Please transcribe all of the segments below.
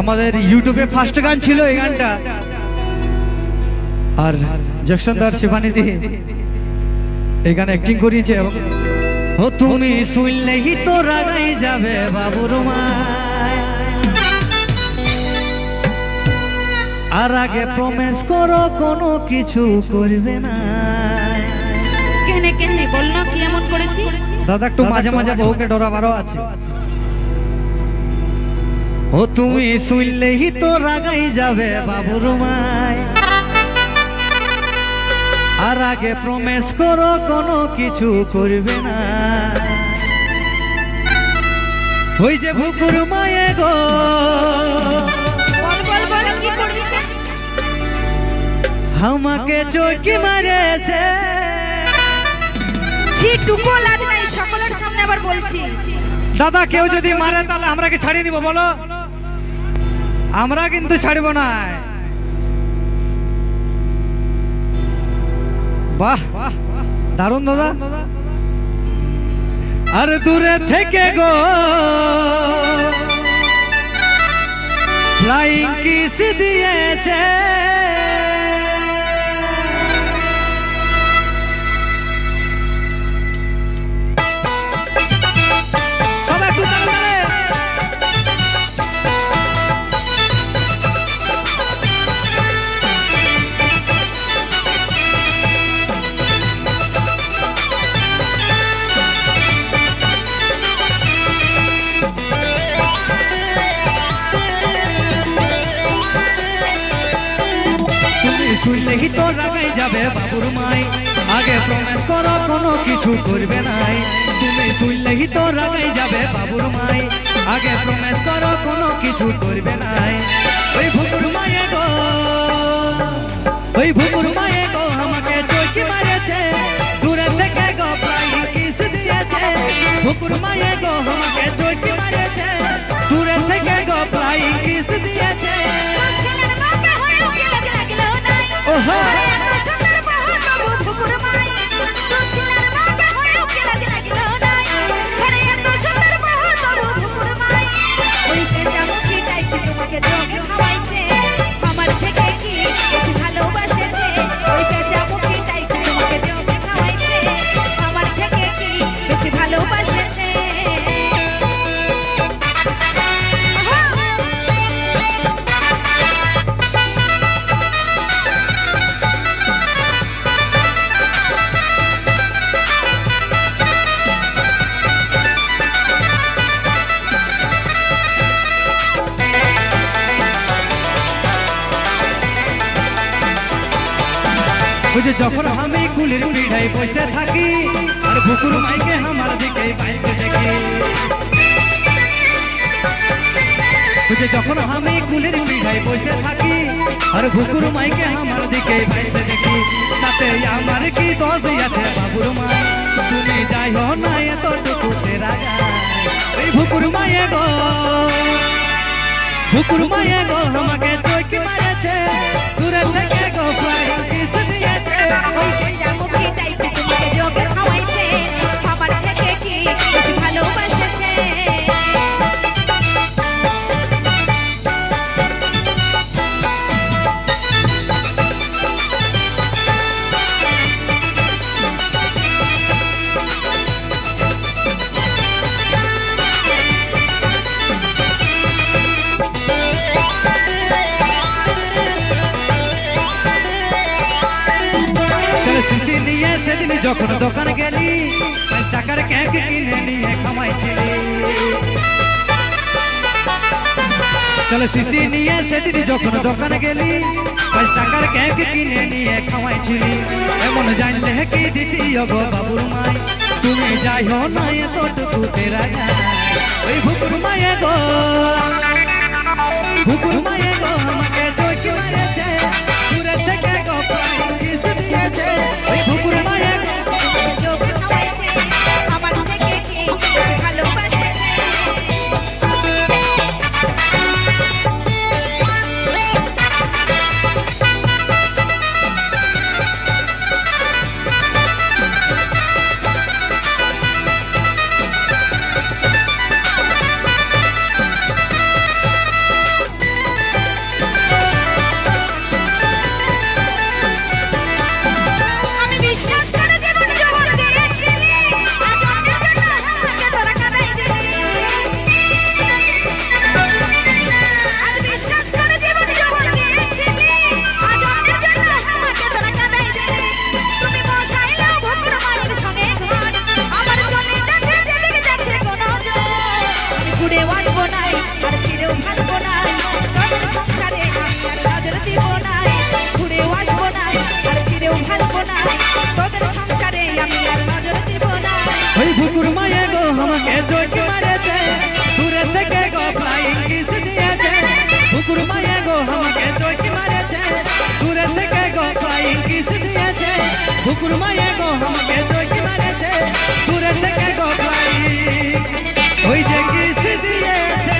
আমাদের ইউটিউবে ফার্স্ট গান ছিল এই গানটা, আর জক্সনদার শিবানীদি এই গানে অ্যাক্টিং করিয়েছে। ও তুমি শুনলেই তো রাগাই যাবে বাবুর মায়, আর আগে প্রমিস করো কোনো কিছু করবে না। কেন কেন বল না, কি এমন করেছিস? দাদা একটু মাঝে মাঝে বউকে ডরাবারও আছে। ও তুমি শুনলেই তো রাগাই যাবে বাবুর মায়, আর আগে প্রমিস করো কোনো কিছু করবে না। ওই যে ভুকুর মায়ে গো, বল বল বল কি করবি? আমাকে চোখে মারেছে। ছিটুকো লাজ নাই, সকলের সামনে আবার বলছিস। দাদা কেউ যদি মারে তাহলে আমরা কি ছাড়িয়ে দিব বলো? আমরা কিন্তু ছাড়ব না। বাহ দারুণ দাদা। আর দূরে থেকে গো ফ্লাইং কিস দিয়েছে, শুনলেই তো রাগাই যাবে বাবুর মাই, আগে প্রমিস করো কোনো কিছু করবে নাই। তুমি শুনলেই তো রাগাই যাবে বাবুর মাই, আগে প্রমিস করো কোনো কিছু করবে নাই। ওই ভুকুর মায়ে গো, ওই ভুকুর মায়ে গো আমাকে চোখে মারেছে, দূরে থেকে গো ফ্লাইং কিস দিয়েছে। ভুকুর মায়ে গো আমাকে চোখে মারেছে, দূরে থেকে গো ফ্লাইং কিস দিয়েছে। ওহো আমার থেকে কি বেশি ভালোবাসেছে, ওই পেঁচা মুখটাই তোমাকে জমে খাওয়াইছে। আমার থেকে কি বেশি ভালোবাসেছে। বুঝে যখন আমি কুলির পিড়াই বসে থাকি, আর ভুকুর মাইকে আমার দিকে বাইতে দেখি। বুঝে যখন আমি কুলির পিড়াই বসে থাকি, আর ভুকুর মাইকে আমার দিকে বাইতে দেখি। তাতে আমার কি দোষ আছে বাবুর মাই, তুমি যাইও না এতটুকু তেরা গায়। এই ভুকুর মায়ে গো, ভুকুর মায়ে গো আমাকে চোখে মারেছে, দূরে থেকে গো ফ্লাইং কিস দিয়েছে। ওই পেঁচা মুখটাই তোমাকে জমে খাওয়াইছে। আমার থেকে কি বেশি ভালোবাসেছে। শিশি নিয়ে সেদিন যখন দোকান গেলি, 5 টাকার কেক কিনে নিয়ে খামাইছিলি। চলে শিশি নিয়ে সেদিন যখন দোকান গেলি, 5 টাকার কেক কিনে নিয়ে খামাইছিলি। এমন জানলে কি দিতি গো বাবুর মাই, তুমি যাইও না এতটুকু তেরা গায়। ওই ভুকুর মায়ে গো, ভুকুর মায়ে গো আমাকে চোখে মারেছে, দূরে থেকে গো ফ্লাইং কিস দিয়েছে। ওই ভুকুর মায়ে গো জমে খাওয়াইছে। আমার থেকে কি বেশি ভালোবাসেছে। নাই আর ফিরেও ভাসবো না তোদের সংসারে আমি আর নজর দিব না ঘুরেও আসবো না আর ফিরেও ভাসবো না তোদের সংসারে আমি আর নজর দিব না ওই বুকুর মায়ে গো আমাকে জোট মারেছে দূরে থেকে গো ফ্লাইং কিস দিয়েছে বুকুর মায়ে গো আমাকে জোট মারেছে দূরে থেকে গো ফ্লাইং কিস দিয়েছে বুকুর মায়ে গো আমাকে জোট মারেছে দূরে থেকে গো ফ্লাইং ওই যে কিস দিয়েছে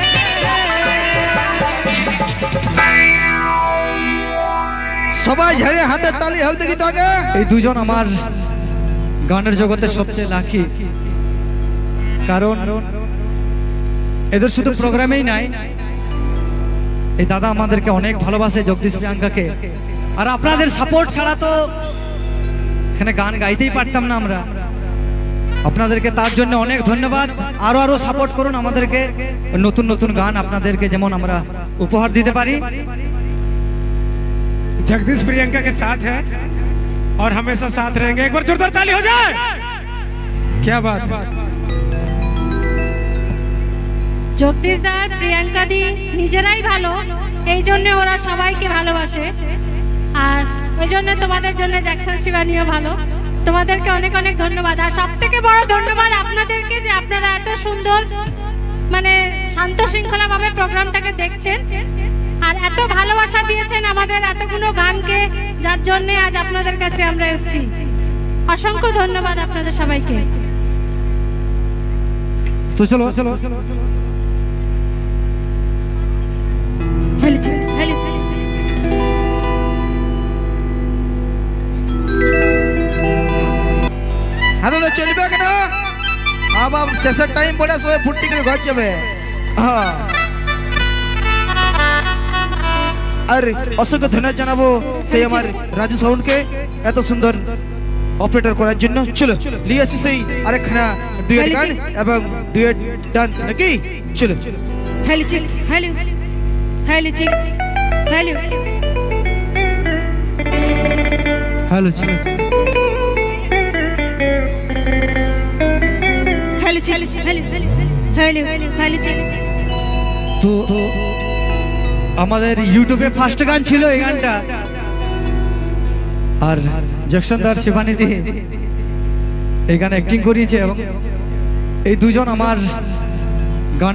সবাই ঝেড়ে হাতের তালি হোক দেখি তো আগে। এই দুজন আমার গানের জগতে সবচেয়ে লাকি, কারণ এদের শুধু প্রোগ্রামেই নাই, এই দাদা আমাদেরকে অনেক ভালোবাসে, জগদীশ প্রিয়াঙ্কাকে। আর আপনাদের সাপোর্ট ছাড়া তো এখানে গান গাইতেই পারতাম না আমরা। আপনাদেরকে তার জন্য অনেক ধন্যবাদ। আরো সাপোর্ট করুন আমাদেরকে, নতুন নতুন গান আপনাদেরকে যেমন আমরা উপহার দিতে পারি। जगदीश प्रियंका के साथ है और हमेशा साथ रहेंगे। एक बार जोरदार ताली हो जाए। क्या बात है। জগদীশ দা প্রিয়াঙ্কা দি নিজেরাই ভালো, এই জন্য ওরা সবাইকে ভালোবাসে। আর ওই জন্য তোমাদের জন্য জ্যাকসন শিবানীও ভালো। তোমাদেরকে অনেক অনেক ধন্যবাদ। আর সব থেকে বড় ধন্যবাদ আপনাদেরকে, যে আপনারা এত সুন্দর মানে শান্ত শৃঙ্খলাভাবে প্রোগ্রামটাকে দেখছেন আর এত ভালোবাসা দিয়েছেন আমাদের এতগুলো গানকে, যার জন্য আজ আপনাদের কাছে আমরা এসেছি। অসংখ্য ধন্যবাদ আপনাদের সবাইকে। তো চলো হ্যালো হ্যালো হাতে তো চলবে কেন, আবার শেষের টাইম পড়ে সবাই ফুটি করে ঘর যাবে। আর অসংখ্য ধন্যবাদ জানাবো সেই আমার রাজু সাউন্ডকে এত সুন্দর অপারেটর করার জন্য। চলো নিয়ে আসি সেই আরেকখানা ডুয়েট গান এবং ডুয়েট ডান্স নাকি। চলো হ্যালো চিক হ্যালো হ্যালো চিক হ্যালো হ্যালো হ্যালো চিক হ্যালো হ্যালো হ্যালো চিক। তো আমাদের ইউটিউবে ফার্স্ট গান ছিল এই গানটা, আর জ্যাকসনদার শিবানীদি এই গানে অ্যাক্টিং করিয়েছে এবং এই দুজন আমার গান